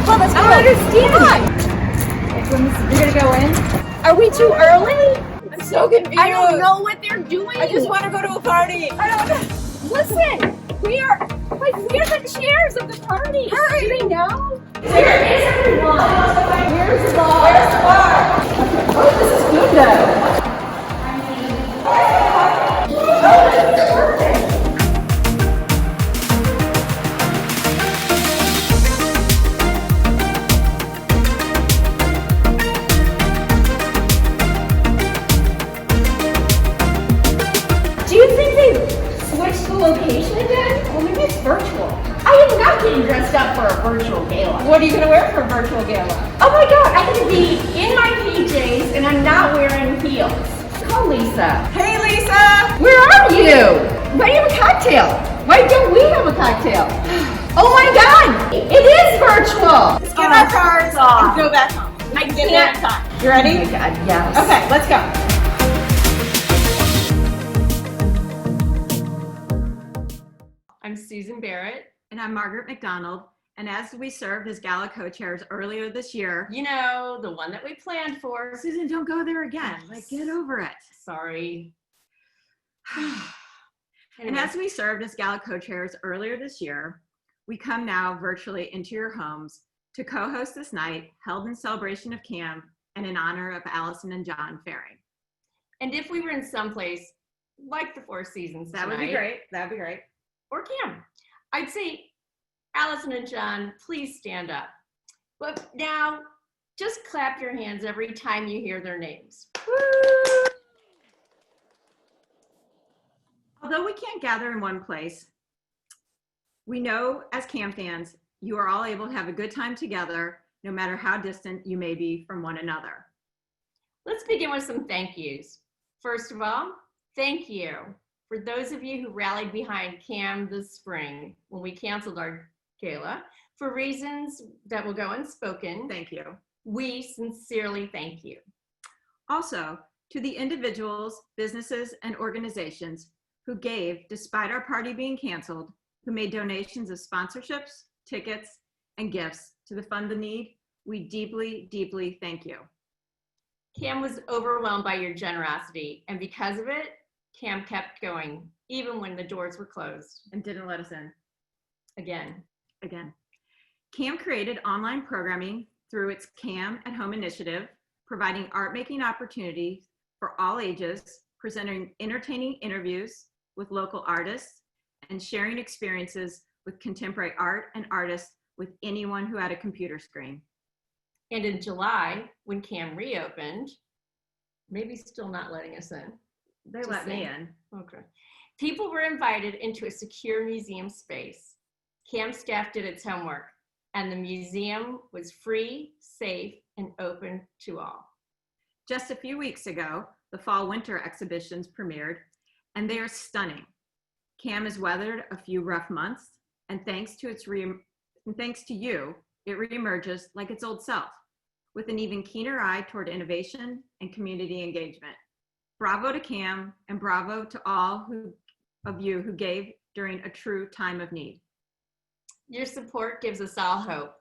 Well, let's go. I don't understand. You're gonna go in? Are we too early? I'm so confused. I don't know what they're doing. I just want to go to a party. I don't know. Listen, we're the chairs of the party. Hurry. Do they know? Where is everyone? Where's the bar? Where's the bar? Oh, this is good though. Oh, this is perfect. Do you think they switched the location again? Well, maybe it's virtual. I am not getting dressed up for a virtual gala. What are you going to wear for a virtual gala? Oh my god, I can be in my PJs and I'm not wearing heels. Call Lisa. Hey, Lisa. Where are you? Why do you have a cocktail? Why don't we have a cocktail? Oh my god, it is virtual. Let's get our cars off and go back home. I can get there in time. You ready? Oh my god, yes. Okay, let's go. I'm Susan Barrett. And I'm Margaret McDonald. And as we served as gala co-chairs earlier this year, You know, the one that we planned for. Susan, don't go there again. Like, get over it. Sorry. And as we served as gala co-chairs earlier this year, we come now virtually into your homes to co-host this night held in celebration of CAM and in honor of Allison and John Ferring. And if we were in someplace like the Four Seasons That would be tonight, great. That would be great. or Cam, I'd say, Allison and John, please stand up. But now, just clap your hands every time you hear their names. Woo! Although we can't gather in one place, we know as CAM fans, you are all able to have a good time together, no matter how distant you may be from one another. Let's begin with some thank yous. First of all, thank you for those of you who rallied behind CAM this spring when we canceled our gala for reasons that will go unspoken. Thank you. We sincerely thank you. Also, to the individuals, businesses, and organizations who gave despite our party being canceled, who made donations of sponsorships, tickets, and gifts to the Fund the Need, we deeply, deeply thank you. CAM was overwhelmed by your generosity, and because of it, CAM kept going, even when the doors were closed. And didn't let us in. Again. CAM created online programming through its CAM at Home initiative, providing art-making opportunities for all ages, presenting entertaining interviews with local artists, and sharing experiences with contemporary art and artists with anyone who had a computer screen. And in July, when CAM reopened, maybe still not letting us in. They let me in. Okay. People were invited into a secure museum space. CAM staff did its homework, and the museum was free, safe, and open to all. Just a few weeks ago, the fall-winter exhibitions premiered, and they are stunning. CAM has weathered a few rough months, and thanks to you, it reemerges like its old self, with an even keener eye toward innovation and community engagement. Bravo to CAM, and bravo to all of you who gave during a true time of need. Your support gives us all hope,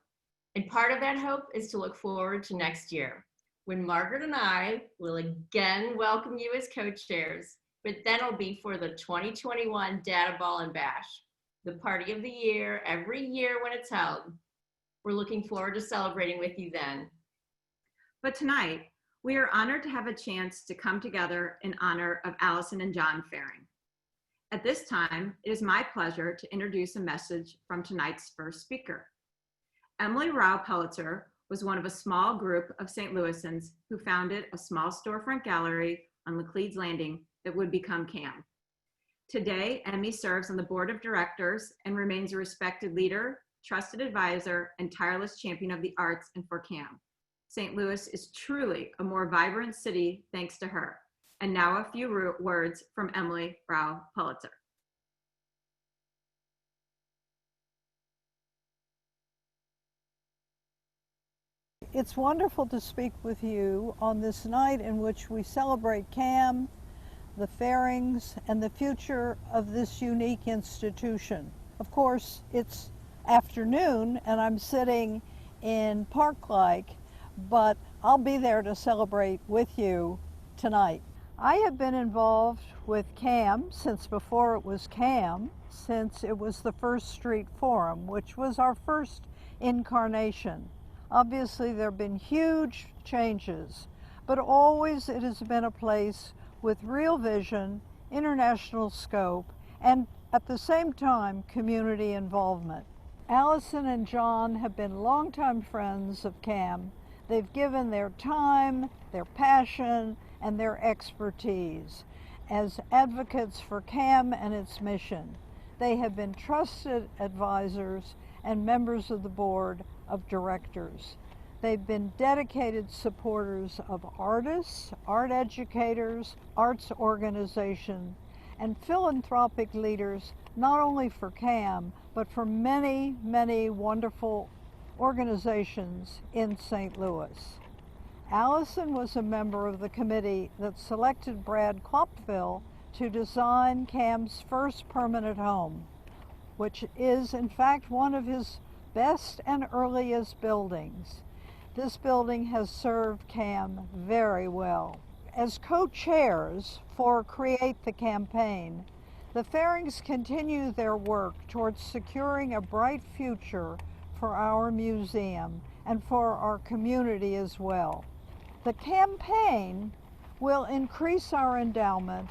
and part of that hope is to look forward to next year, when Margaret and I will again welcome you as co-chairs, but then it'll be for the 2021 Data Ball and Bash, the party of the year, every year when it's held. We're looking forward to celebrating with you then. But tonight, we are honored to have a chance to come together in honor of Allison and John Ferring. At this time, it is my pleasure to introduce a message from tonight's first speaker. Emily Rao Pellitzer was one of a small group of St. Louisans who founded a small storefront gallery on Laclede's Landing that would become CAM. Today, Emmy serves on the board of directors and remains a respected leader, trusted advisor, and tireless champion of the arts and for CAM. St. Louis is truly a more vibrant city thanks to her. And now a few words from Emily Rao Pellitzer. It's wonderful to speak with you on this night in which we celebrate CAM, the Ferrings, and the future of this unique institution. Of course, it's afternoon and I'm sitting in Park-like, but I'll be there to celebrate with you tonight. I have been involved with CAM since before it was CAM, since it was the First Street Forum, which was our first incarnation. Obviously, there have been huge changes, but always it has been a place with real vision, international scope, and at the same time, community involvement. Allison and John have been longtime friends of CAM. They've given their time, their passion, and their expertise as advocates for CAM and its mission. They have been trusted advisors and members of the board of directors. They've been dedicated supporters of artists, art educators, arts organizations, and philanthropic leaders, not only for CAM, but for many, many wonderful organizations in St. Louis. Allison was a member of the committee that selected Brad Klopfel to design CAM's first permanent home, which is in fact one of his best and earliest buildings. This building has served CAM very well. As co-chairs for Create the Campaign, the Ferrings continue their work towards securing a bright future for our museum and for our community as well. The campaign will increase our endowment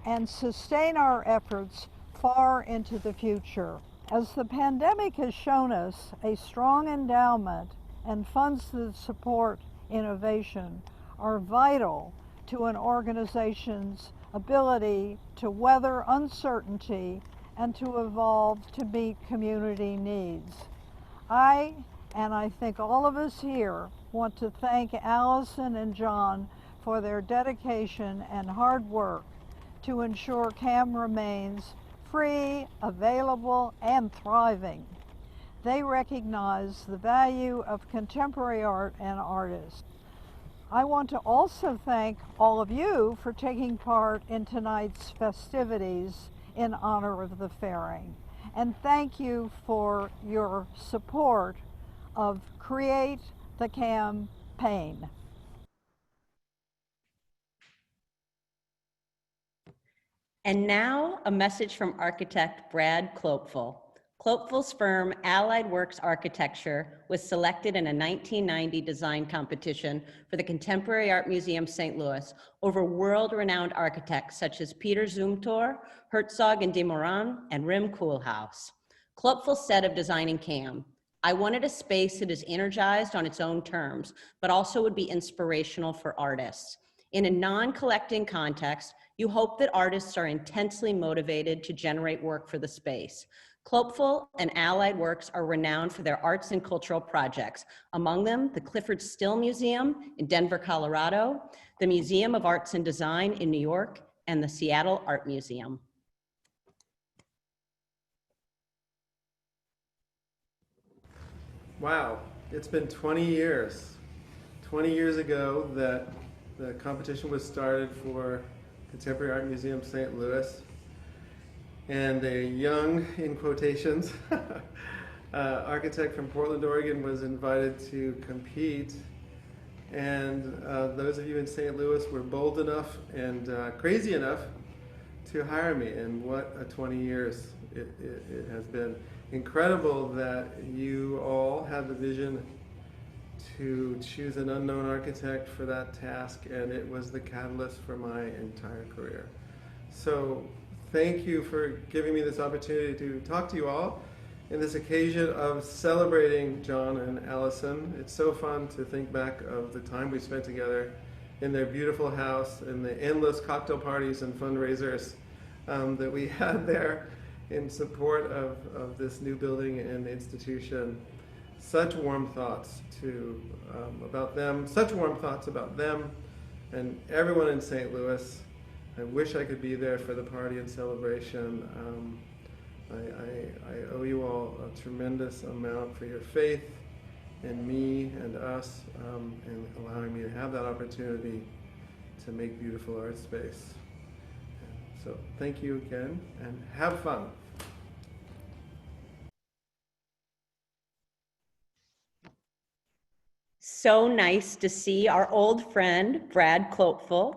and sustain our efforts far into the future. As the pandemic has shown us, a strong endowment and funds that support innovation are vital to an organization's ability to weather uncertainty and to evolve to meet community needs. I think all of us here want to thank Allison and John for their dedication and hard work to ensure CAM remains free, available, and thriving. They recognize the value of contemporary art and artists. I want to also thank all of you for taking part in tonight's festivities in honor of the Ferring. And thank you for your support of Create the Campaign. And now a message from architect Brad Klopfel. Klopfel's firm, Allied Works Architecture, was selected in a 1990 design competition for the Contemporary Art Museum St. Louis over world-renowned architects such as Peter Zumthor, Herzog and de Meuron, and Rem Koolhaas. Klopfel said of designing CAM, "I wanted a space that is energized on its own terms, but also would be inspirational for artists. In a non-collecting context, you hope that artists are intensely motivated to generate work for the space. Klopfel and Allied Works are renowned for their arts and cultural projects, among them the Clifford Still Museum in Denver, Colorado, the Museum of Arts and Design in New York, and the Seattle Art Museum." Wow, it's been 20 years. 20 years ago that the competition was started for Contemporary Art Museum St. Louis. And a young, in quotations, architect from Portland, Oregon was invited to compete. And those of you in St. Louis were bold enough and crazy enough to hire me. And what a 20 years it has been. Incredible that you all had the vision to choose an unknown architect for that task, and it was the catalyst for my entire career. So thank you for giving me this opportunity to talk to you all in this occasion of celebrating John and Allison. It's so fun to think back of the time we spent together in their beautiful house and the endless cocktail parties and fundraisers that we had there in support of this new building and institution. Such warm thoughts about them, such warm thoughts about them and everyone in St. Louis. I wish I could be there for the party and celebration. I owe you all a tremendous amount for your faith in me and us and allowing me to have that opportunity to make beautiful art space. So thank you again and have fun. So nice to see our old friend, Brad Klopfel.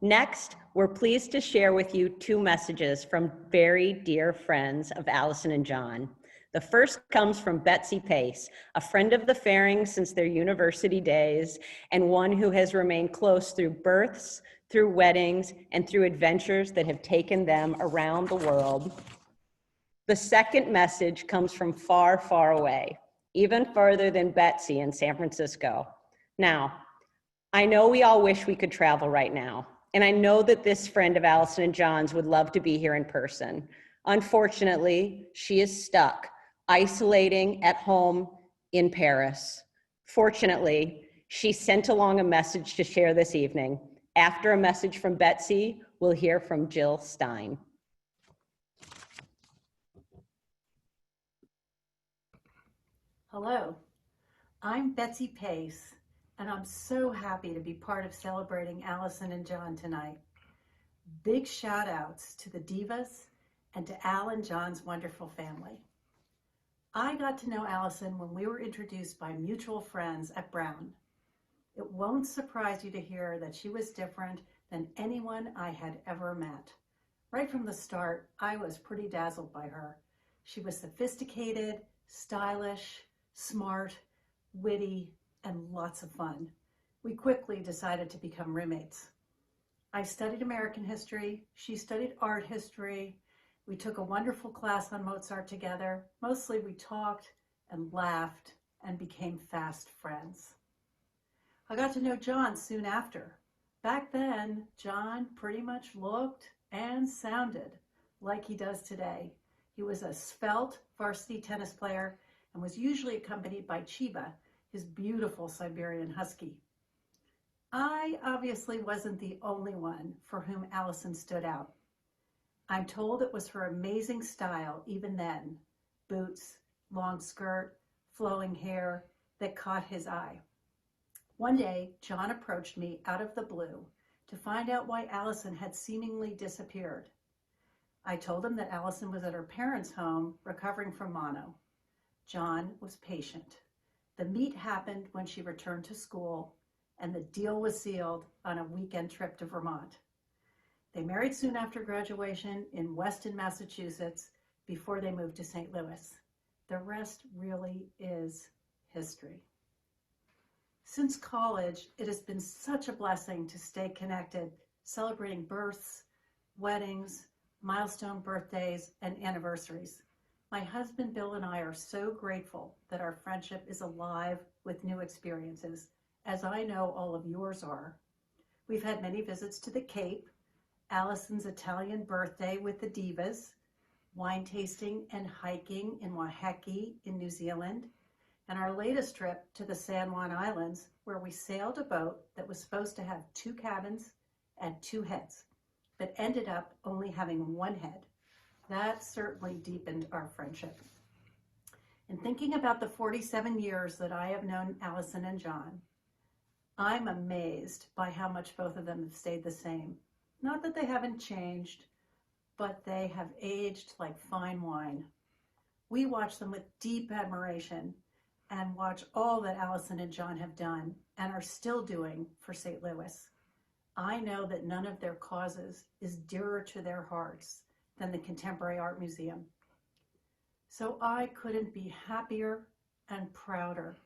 Next, we're pleased to share with you two messages from very dear friends of Allison and John. The first comes from Betsy Pace, a friend of the Ferring since their university days, and one who has remained close through births, through weddings, and through adventures that have taken them around the world. The second message comes from far, far away, even farther than Betsy in San Francisco. Now, I know we all wish we could travel right now, and I know that this friend of Allison and John's would love to be here in person. Unfortunately, she is stuck, isolating at home in Paris. Fortunately, she sent along a message to share this evening. After a message from Betsy, we'll hear from Jill Stein. Hello, I'm Betsy Pace, and I'm so happy to be part of celebrating Allison and John tonight. Big shout outs to the Divas and to Al and John's wonderful family. I got to know Allison when we were introduced by mutual friends at Brown. It won't surprise you to hear that she was different than anyone I had ever met. Right from the start, I was pretty dazzled by her. She was sophisticated, stylish, smart, witty, and lots of fun. We quickly decided to become roommates. I studied American history, she studied art history. We took a wonderful class on Mozart together. Mostly we talked and laughed and became fast friends. I got to know John soon after. Back then, John pretty much looked and sounded like he does today. He was a svelte varsity tennis player and was usually accompanied by Chiba, his beautiful Siberian husky. I obviously wasn't the only one for whom Allison stood out. I'm told it was her amazing style even then, boots, long skirt, flowing hair, that caught his eye. One day, John approached me out of the blue to find out why Allison had seemingly disappeared. I told him that Allison was at her parents' home recovering from mono. John was patient. The meet happened when she returned to school, and the deal was sealed on a weekend trip to Vermont. They married soon after graduation in Weston, Massachusetts, before they moved to St. Louis. The rest really is history. Since college, it has been such a blessing to stay connected, celebrating births, weddings, milestone birthdays, and anniversaries. My husband Bill and I are so grateful that our friendship is alive with new experiences, as I know all of yours are. We've had many visits to the Cape, Allison's Italian birthday with the Divas, wine tasting and hiking in Waiheke in New Zealand, and our latest trip to the San Juan Islands, where we sailed a boat that was supposed to have 2 cabins and 2 heads, but ended up only having 1 head. That certainly deepened our friendship. In thinking about the 47 years that I have known Allison and John, I'm amazed by how much both of them have stayed the same. Not that they haven't changed, but they have aged like fine wine. We watch them with deep admiration and watch all that Allison and John have done and are still doing for St. Louis. I know that none of their causes is dearer to their hearts than the Contemporary Art Museum. So I couldn't be happier and prouder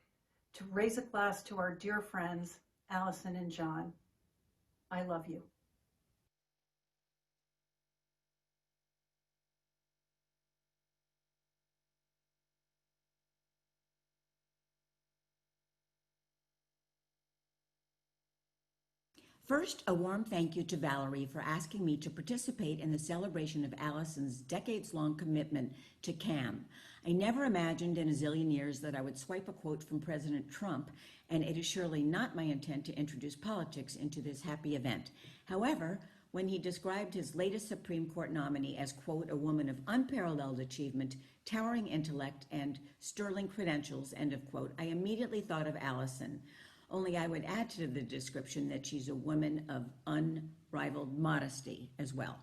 to raise a glass to our dear friends, Allison and John. I love you. First, a warm thank you to Valerie for asking me to participate in the celebration of Allison's decades-long commitment to CAM. I never imagined in a zillion years that I would swipe a quote from President Trump, and it is surely not my intent to introduce politics into this happy event. However, when he described his latest Supreme Court nominee as, quote, a woman of unparalleled achievement, towering intellect, and sterling credentials, end of quote, I immediately thought of Allison. Only I would add to the description that she's a woman of unrivaled modesty as well.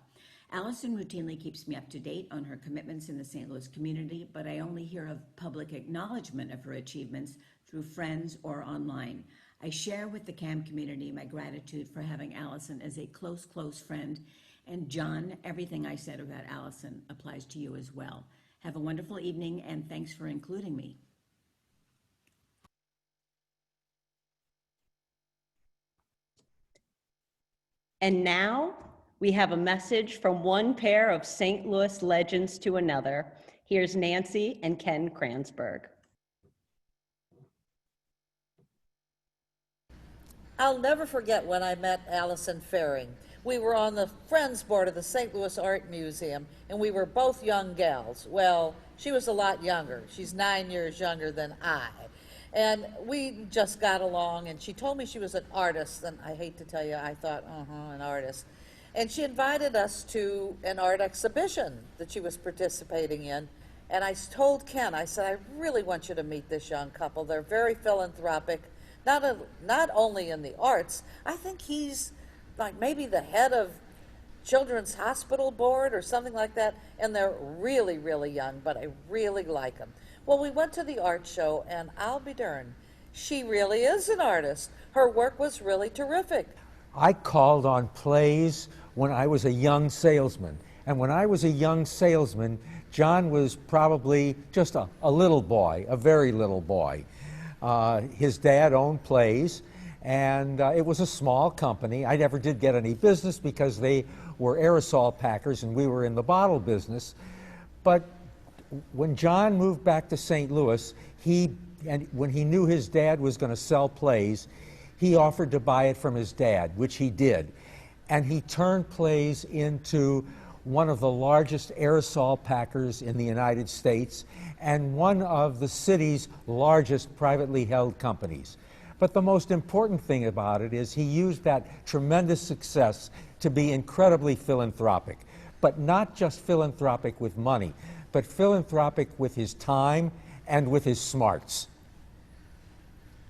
Allison routinely keeps me up to date on her commitments in the St. Louis community, but I only hear of public acknowledgement of her achievements through friends or online. I share with the CAM community my gratitude for having Allison as a close, close friend. And John, everything I said about Allison applies to you as well. Have a wonderful evening, and thanks for including me. And now we have a message from one pair of St. Louis legends to another. Here's Nancy and Ken Kransberg. I'll never forget when I met Allison Ferring. We were on the Friends Board of the St. Louis Art Museum, and we were both young gals. Well, she was a lot younger. She's 9 years younger than I. And we just got along, and she told me she was an artist, and I hate to tell you, I thought, an artist. And she invited us to an art exhibition that she was participating in. And I told Ken, I said, I really want you to meet this young couple. They're very philanthropic, not only in the arts. I think he's like maybe the head of Children's Hospital Board or something like that. And they're really, really young, but I really like them. Well, we went to the art show, and I'll be darned, she really is an artist. Her work was really terrific. I called on plays when I was a young salesman. And when I was a young salesman, John was probably just a little boy, a very little boy. His dad owned plays, and it was a small company. I never did get any business because they were aerosol packers and we were in the bottle business. But when John moved back to St. Louis, when he knew his dad was going to sell plays, he offered to buy it from his dad, which he did. And he turned plays into one of the largest aerosol packers in the United States and one of the city's largest privately held companies. But the most important thing about it is he used that tremendous success to be incredibly philanthropic, but not just philanthropic with money, but philanthropic with his time and with his smarts.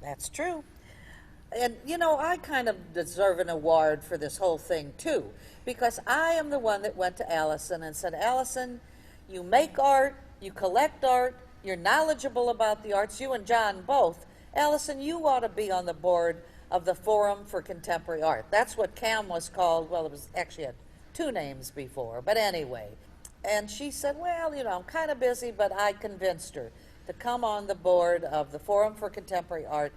That's true. And, you know, I kind of deserve an award for this whole thing, too, because I am the one that went to Allison and said, Allison, you make art, you collect art, you're knowledgeable about the arts, you and John both. Allison, you ought to be on the board of the Forum for Contemporary Art. That's what CAM was called. Well, it was actually had two names before, but anyway. And she said, well, you know, I'm kind of busy, but I convinced her to come on the board of the Forum for Contemporary Art.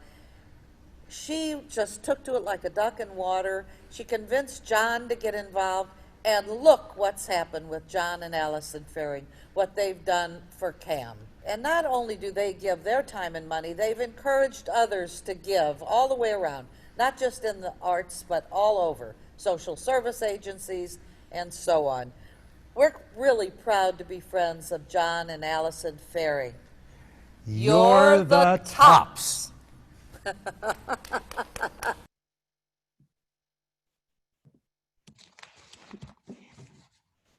She just took to it like a duck in water. She convinced John to get involved, and look what's happened with John and Allison Ferring, what they've done for CAM. And not only do they give their time and money, they've encouraged others to give all the way around, not just in the arts, but all over, social service agencies, and so on. We're really proud to be friends of John and Allison Ferring. You're the tops.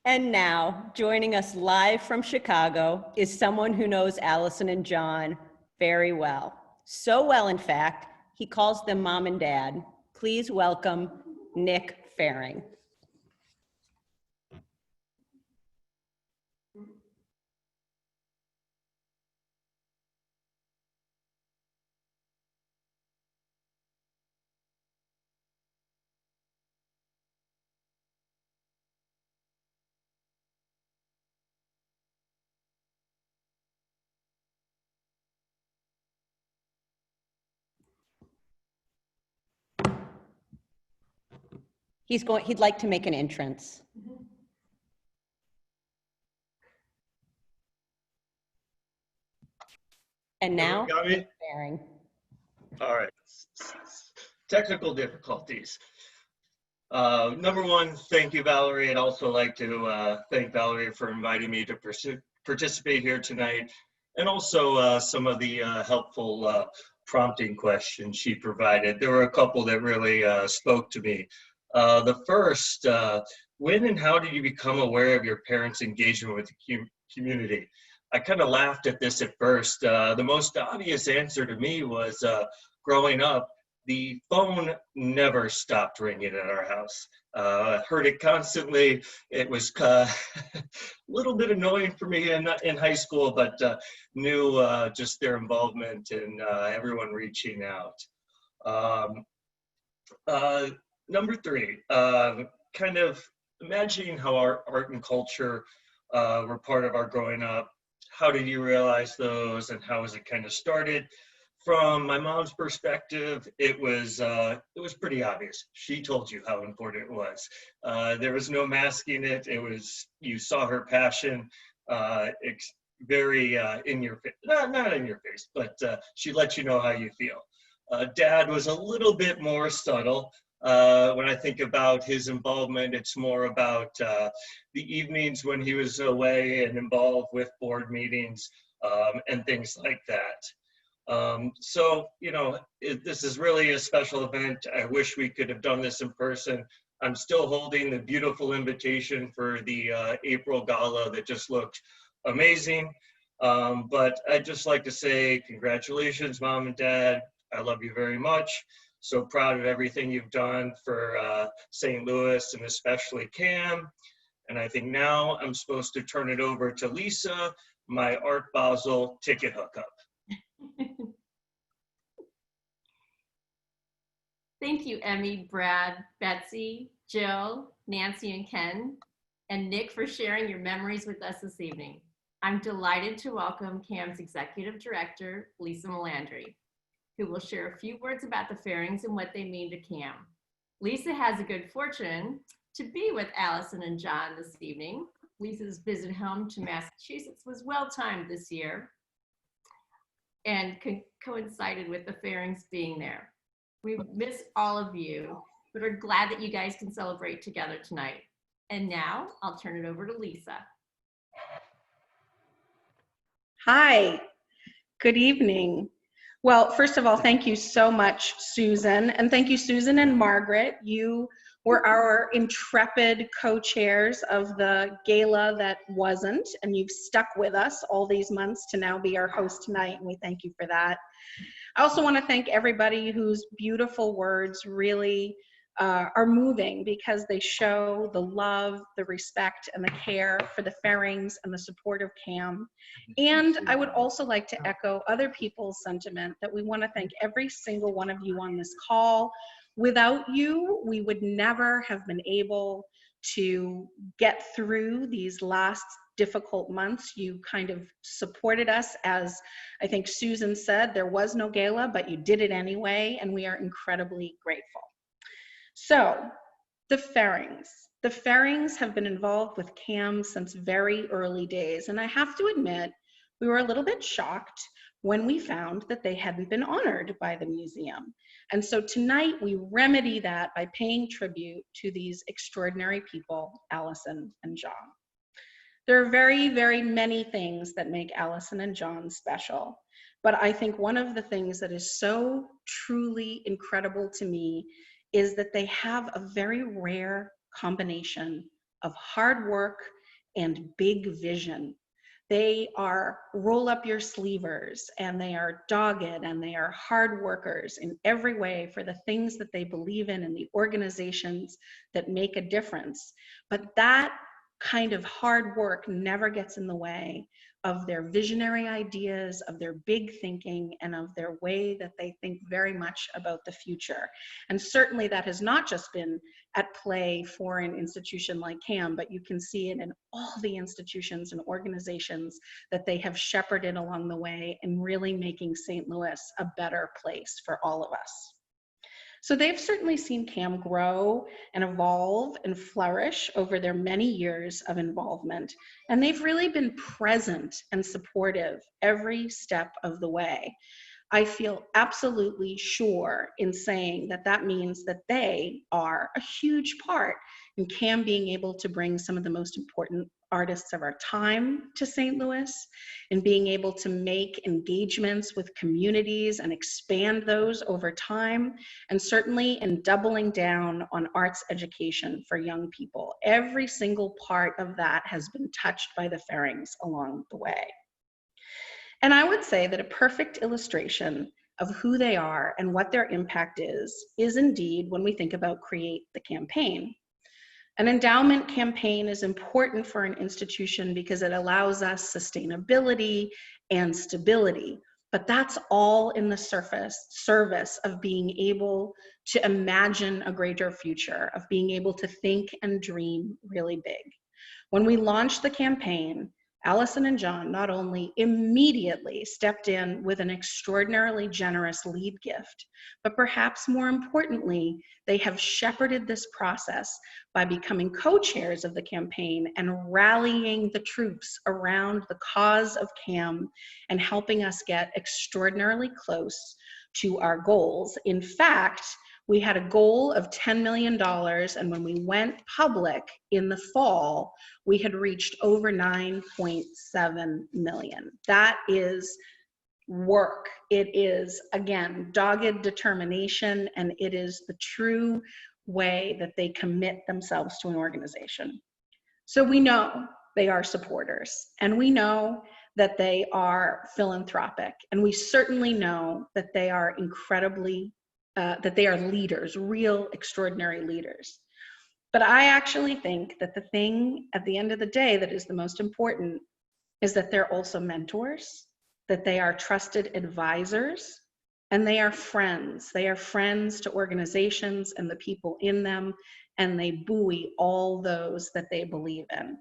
And now, joining us live from Chicago is someone who knows Allison and John very well. So well, in fact, he calls them mom and dad. Please welcome Nick Ferring. He'd like to make an entrance. And now, Got me? Ferring. All right. Technical difficulties. Number one, thank you, Valerie. I'd also like to thank Valerie for inviting me to participate here tonight, and also some of the helpful prompting questions she provided. There were a couple that really spoke to me. The first, when and how did you become aware of your parents' engagement with the community? I kind of laughed at this at first. The most obvious answer to me was growing up, the phone never stopped ringing at our house. Heard it constantly. It was a little bit annoying for me in high school, but knew just their involvement and everyone reaching out. Number three, kind of imagining how art and culture were part of our growing up. How did you realize those, and how was it kind of started? From my mom's perspective, it was pretty obvious. She told you how important it was. There was no masking it. It was, you saw her passion, very in your face. Not in your face, but she let you know how you feel. Dad was a little bit more subtle. When I think about his involvement, it's more about the evenings when he was away and involved with board meetings and things like that. So, you know, this is really a special event. I wish we could have done this in person. I'm still holding the beautiful invitation for the April gala that just looked amazing. But I'd just like to say congratulations, Mom and Dad. I love you very much. So proud of everything you've done for St. Louis and especially Cam. And I think now I'm supposed to turn it over to Lisa, my Art Basel ticket hookup. Thank you, Emmy, Brad, Betsy, Jill, Nancy, and Ken, and Nick for sharing your memories with us this evening. I'm delighted to welcome CAM's Executive Director, Lisa Melandri, who will share a few words about the Ferrings and what they mean to CAM. Lisa has a good fortune to be with Allison and John this evening. Lisa's visit home to Massachusetts was well-timed this year and coincided with the Ferrings being there. We miss all of you, but are glad that you guys can celebrate together tonight. And now I'll turn it over to Lisa. Hi, good evening. Well, first of all, thank you so much, Susan. And thank you, Susan and Margaret. You were our intrepid co-chairs of the gala that wasn't, and you've stuck with us all these months to now be our host tonight, and we thank you for that. I also want to thank everybody whose beautiful words really are moving, because they show the love, the respect, and the care for the Ferrings and the support of CAM. And I would also like to echo other people's sentiment that we want to thank every single one of you on this call. Without you, we would never have been able to get through these last difficult months. You kind of supported us. As I think Susan said, there was no gala, but you did it anyway, and we are incredibly grateful. So, the Ferrings. The Ferrings have been involved with CAM since very early days, and I have to admit, we were a little bit shocked when we found that they hadn't been honored by the museum. And so tonight we remedy that by paying tribute to these extraordinary people, Allison and John. There are very, very many things that make Allison and John special, but I think one of the things that is so truly incredible to me is that they have a very rare combination of hard work and big vision. They are roll up your sleevers, and they are dogged, and they are hard workers in every way for the things that they believe in and the organizations that make a difference. But that kind of hard work never gets in the way of their visionary ideas, of their big thinking, and of their way that they think very much about the future. And certainly that has not just been at play for an institution like CAM, but you can see it in all the institutions and organizations that they have shepherded along the way in really making St. Louis a better place for all of us. So they've certainly seen CAM grow and evolve and flourish over their many years of involvement. And they've really been present and supportive every step of the way. I feel absolutely sure in saying that that means that they are a huge part in CAM being able to bring some of the most important artists of our time to St. Louis, and being able to make engagements with communities and expand those over time, and certainly in doubling down on arts education for young people. Every single part of that has been touched by the Ferrings along the way. And I would say that a perfect illustration of who they are and what their impact is indeed when we think about Create the Campaign. An endowment campaign is important for an institution because it allows us sustainability and stability, but that's all in the service of being able to imagine a greater future, of being able to think and dream really big. When we launched the campaign, Allison and John not only immediately stepped in with an extraordinarily generous lead gift, but perhaps more importantly, they have shepherded this process by becoming co-chairs of the campaign and rallying the troops around the cause of CAM and helping us get extraordinarily close to our goals. In fact, we had a goal of $10 million, and when we went public in the fall, we had reached over 9.7 million. That is work. It is, again, dogged determination, and it is the true way that they commit themselves to an organization. So we know they are supporters, and we know that they are philanthropic, and we certainly know that they are incredibly that they are leaders, real extraordinary leaders. But I actually think that the thing at the end of the day that is the most important is that they're also mentors, that they are trusted advisors, and they are friends. They are friends to organizations and the people in them, and they buoy all those that they believe in.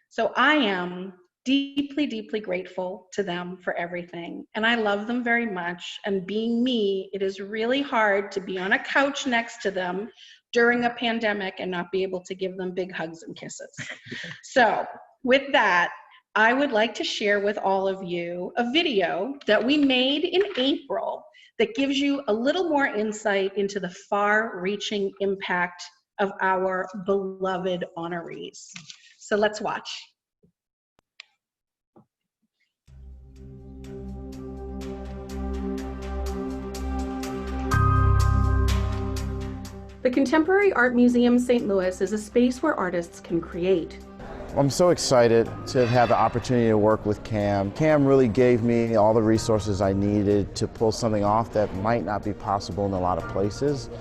So I am deeply, deeply grateful to them for everything. And I love them very much. And being me, it is really hard to be on a couch next to them during a pandemic and not be able to give them big hugs and kisses. So with that, I would like to share with all of you a video that we made in April that gives you a little more insight into the far-reaching impact of our beloved honorees. So let's watch. The Contemporary Art Museum St. Louis is a space where artists can create. I'm so excited to have the opportunity to work with CAM. CAM really gave me all the resources I needed to pull something off that might not be possible in a lot of places.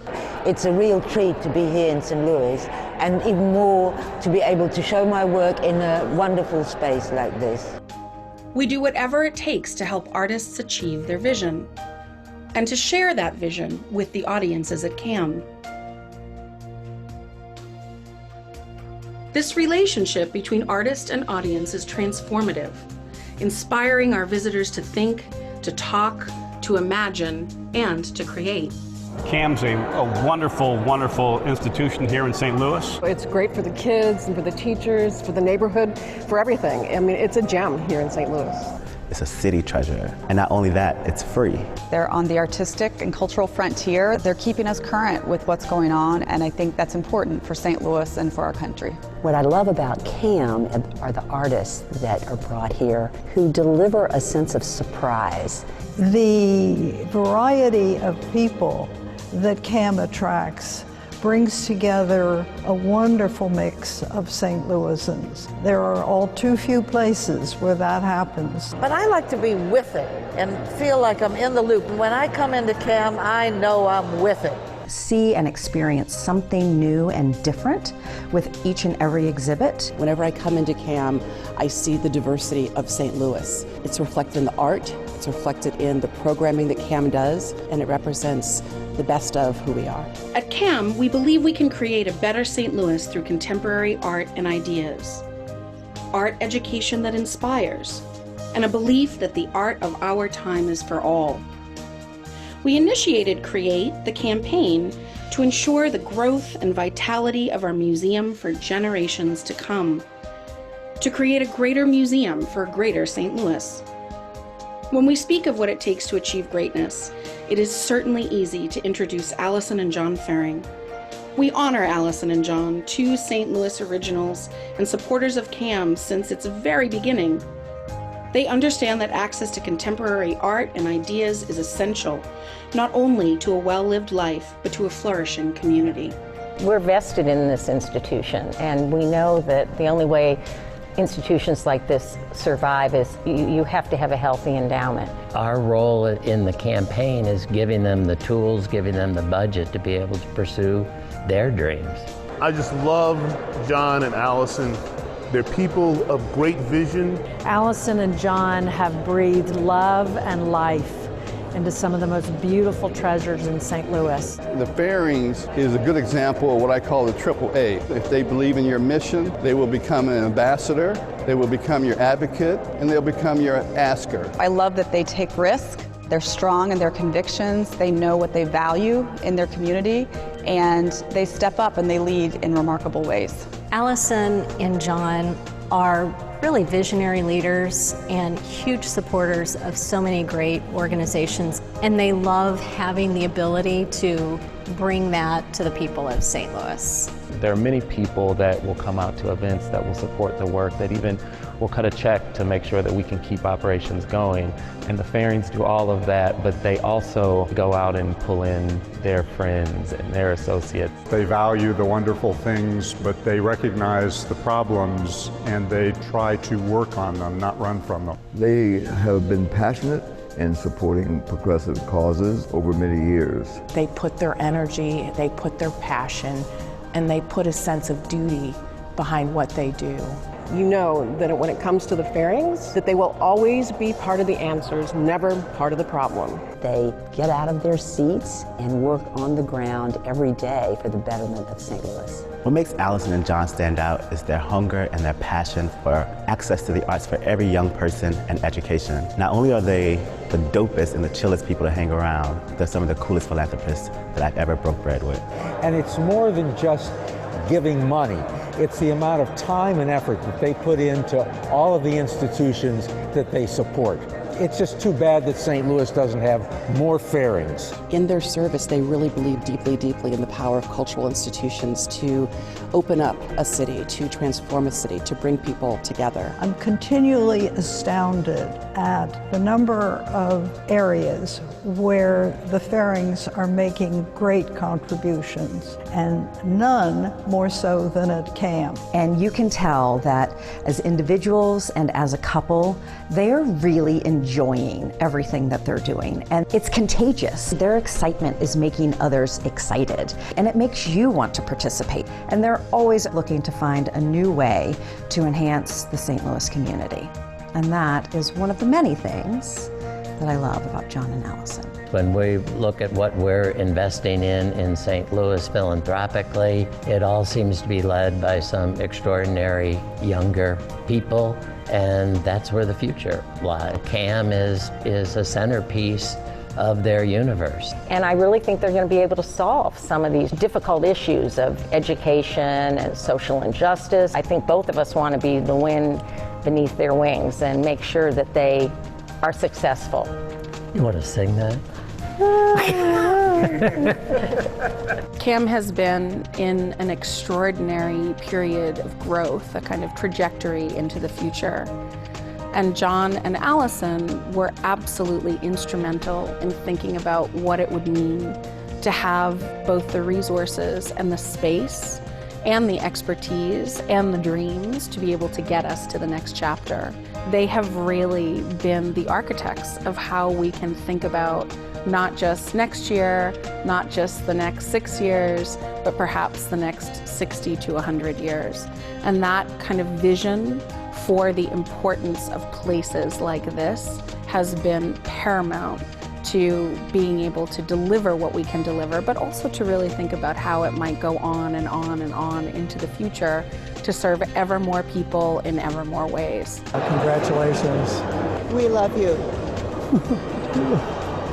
It's a real treat to be here in St. Louis, and even more to be able to show my work in a wonderful space like this. We do whatever it takes to help artists achieve their vision, and to share that vision with the audiences at CAM. This relationship between artist and audience is transformative, inspiring our visitors to think, to talk, to imagine, and to create. CAM's a wonderful, wonderful institution here in St. Louis. It's great for the kids and for the teachers, for the neighborhood, for everything. I mean, it's a gem here in St. Louis. It's a city treasure, and not only that, it's free. They're on the artistic and cultural frontier. They're keeping us current with what's going on, and I think that's important for St. Louis and for our country. What I love about CAM are the artists that are brought here who deliver a sense of surprise. The variety of people that CAM attracts brings together a wonderful mix of St. Louisans. There are all too few places where that happens. But I like to be with it and feel like I'm in the loop. And when I come into CAM, I know I'm with it. See and experience something new and different with each and every exhibit. Whenever I come into CAM, I see the diversity of St. Louis. It's reflected in the art, it's reflected in the programming that CAM does, and it represents the best of who we are. At CAM, we believe we can create a better St. Louis through contemporary art and ideas, art education that inspires, and a belief that the art of our time is for all. We initiated Create the campaign to ensure the growth and vitality of our museum for generations to come, to create a greater museum for a greater St. Louis. When we speak of what it takes to achieve greatness, it is certainly easy to introduce Allison and John Ferring. We honor Allison and John, two St. Louis originals and supporters of CAM since its very beginning. They understand that access to contemporary art and ideas is essential, not only to a well-lived life, but to a flourishing community. We're vested in this institution, and we know that the only way institutions like this survive is you have to have a healthy endowment. Our role in the campaign is giving them the tools, giving them the budget to be able to pursue their dreams. I just love John and Allison. They're people of great vision. Allison and John have breathed love and life into some of the most beautiful treasures in St. Louis. The Ferrings is a good example of what I call the triple A. If they believe in your mission, they will become an ambassador, they will become your advocate, and they'll become your asker. I love that they take risk. They're strong in their convictions. They know what they value in their community, and they step up and they lead in remarkable ways. Allison and John are really visionary leaders and huge supporters of so many great organizations, and they love having the ability to bring that to the people of St. Louis. There are many people that will come out to events that will support the work, that even will cut a check to make sure that we can keep operations going. And the Ferrings do all of that, but they also go out and pull in their friends and their associates. They value the wonderful things, but they recognize the problems and they try to work on them, not run from them. They have been passionate in supporting progressive causes over many years. They put their energy, they put their passion, and they put a sense of duty behind what they do. You know that when it comes to the Ferrings, that they will always be part of the answers, never part of the problem. They get out of their seats and work on the ground every day for the betterment of St. Louis. What makes Allison and John stand out is their hunger and their passion for access to the arts for every young person and education. Not only are they the dopest and the chillest people to hang around, they're some of the coolest philanthropists that I've ever broke bread with. And it's more than just giving money. It's the amount of time and effort that they put into all of the institutions that they support. It's just too bad that St. Louis doesn't have more Ferrings. In their service, they really believe deeply, deeply in the power of cultural institutions to open up a city, to transform a city, to bring people together. I'm continually astounded at the number of areas where the Ferrings are making great contributions, and none more so than at CAM. And you can tell that as individuals and as a couple, they're really enjoying everything that they're doing. And it's contagious. Their excitement is making others excited. And it makes you want to participate. And they're always looking to find a new way to enhance the St. Louis community. And that is one of the many things that I love about John and Allison. When we look at what we're investing in St. Louis philanthropically, it all seems to be led by some extraordinary younger people, and that's where the future lies. CAM is a centerpiece of their universe. And I really think they're going to be able to solve some of these difficult issues of education and social injustice. I think both of us want to be the wind beneath their wings and make sure that they are successful. You want to sing that? CAM has been in an extraordinary period of growth, a kind of trajectory into the future. And John and Allison were absolutely instrumental in thinking about what it would mean to have both the resources and the space and the expertise and the dreams to be able to get us to the next chapter. They have really been the architects of how we can think about not just next year, not just the next 6 years, but perhaps the next 60 to 100 years. And that kind of vision for the importance of places like this has been paramount to being able to deliver what we can deliver, but also to really think about how it might go on and on and on into the future to serve ever more people in ever more ways. Congratulations. We love you.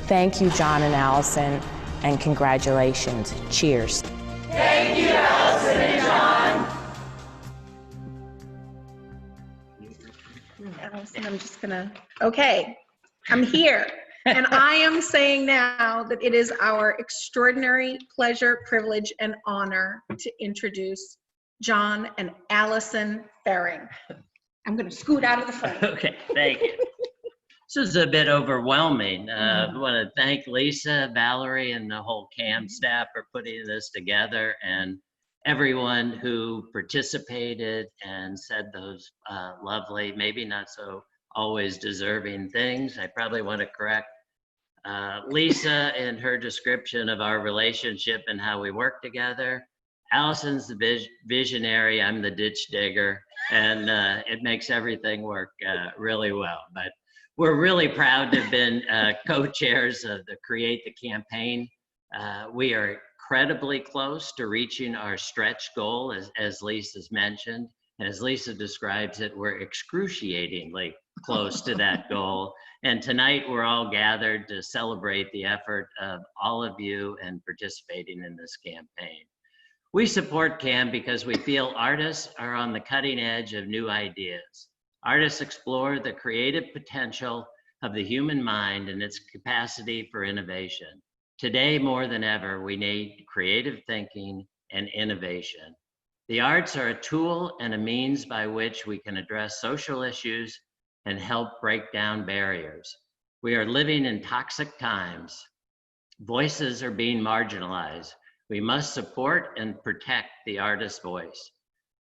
Thank you, John and Allison, and congratulations. Cheers. Thank you, Allison and John. Allison, I'm just gonna, okay, I'm here. And I am saying now that it is our extraordinary pleasure, privilege, and honor to introduce John and Allison Ferring. I'm going to scoot out of the front. Okay, thank you. This is a bit overwhelming. I want to thank Lisa, Valerie, and the whole CAM staff for putting this together. And everyone who participated and said those lovely, maybe not so always deserving things. I probably want to correct Lisa in her description of our relationship and how we work together. Allison's the visionary, I'm the ditch digger, and it makes everything work really well. But we're really proud to have been co-chairs of the Create the campaign. We are incredibly close to reaching our stretch goal, as Lisa's mentioned. And as Lisa describes it, we're excruciatingly close to that goal. And tonight we're all gathered to celebrate the effort of all of you and participating in this campaign. We support CAM because we feel artists are on the cutting edge of new ideas. Artists explore the creative potential of the human mind and its capacity for innovation. Today, more than ever, we need creative thinking and innovation. The arts are a tool and a means by which we can address social issues and help break down barriers. We are living in toxic times. Voices are being marginalized. We must support and protect the artist's voice.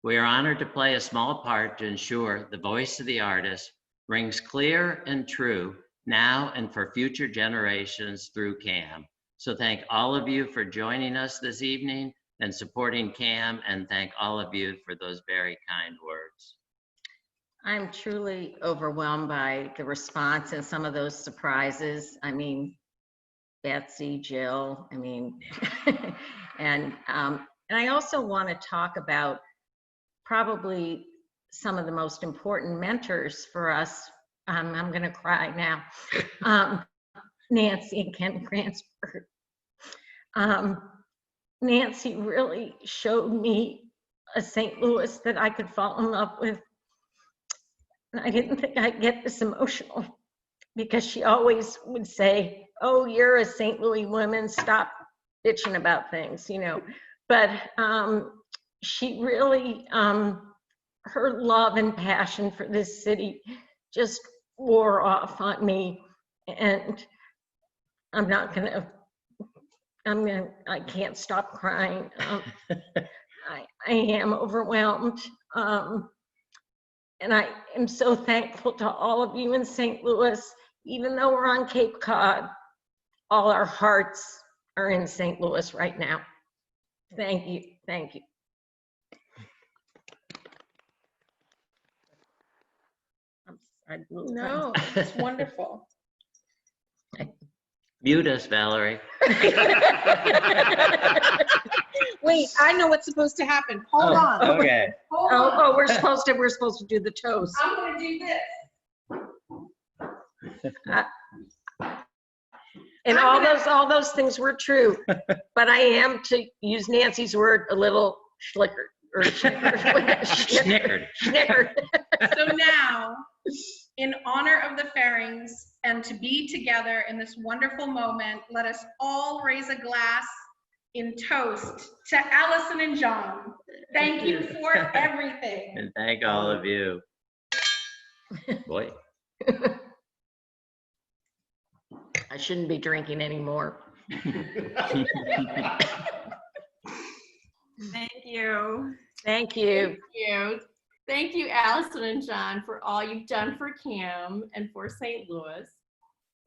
We are honored to play a small part to ensure the voice of the artist rings clear and true now and for future generations through CAM. So thank all of you for joining us this evening and supporting CAM, and thank all of you for those very kind words. I'm truly overwhelmed by the response and some of those surprises. I mean, Betsy, Jill, I mean, and I also want to talk about probably some of the most important mentors for us. I'm going to cry now. Nancy and Ken Cransford. Nancy really showed me a St. Louis that I could fall in love with. And I didn't think I'd get this emotional because she always would say, oh, you're a St. Louis woman, stop bitching about things, you know. But she really, her love and passion for this city just wore off on me. And I can't stop crying. I am overwhelmed. And I am so thankful to all of you in St. Louis. Even though we're on Cape Cod, all our hearts are in St. Louis right now. Thank you, thank you. I'm sorry. No, it's wonderful. Mute us, Valerie. Wait, I know what's supposed to happen. Hold on. Okay. Hold on. Oh, we're supposed to do the toast. I'm gonna do this. And all those things were true, but I am, to use Nancy's word, a little schlickered or Snickered. So now, in honor of the Ferrings and to be together in this wonderful moment, let us all raise a glass in toast to Allison and John. Thank you for everything. And thank all of you. Boy. I shouldn't be drinking anymore. Thank you. Thank you. Thank you. Thank you, Allison and John, for all you've done for CAM and for St. Louis.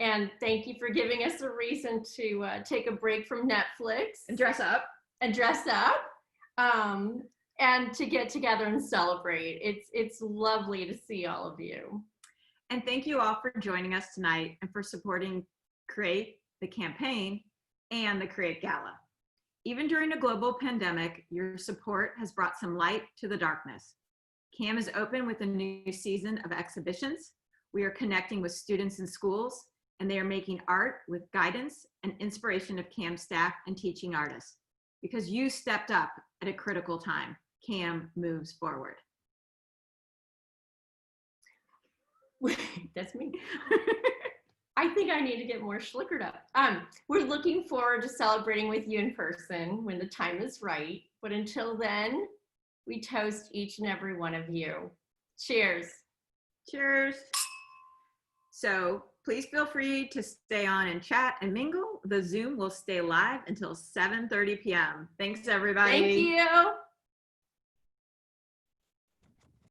And thank you for giving us a reason to take a break from Netflix. And dress up. And dress up. And to get together and celebrate. It's lovely to see all of you. And thank you all for joining us tonight and for supporting Create the campaign and the Create Gala. Even during a global pandemic, your support has brought some light to the darkness. CAM is open with a new season of exhibitions. We are connecting with students in schools, and they are making art with guidance and inspiration of CAM staff and teaching artists. Because you stepped up at a critical time, CAM moves forward. That's me. I think I need to get more schlickered up. We're looking forward to celebrating with you in person when the time is right. But until then, we toast each and every one of you. Cheers. Cheers. So please feel free to stay on and chat and mingle. The Zoom will stay live until 7:30 p.m. Thanks, everybody. Thank you.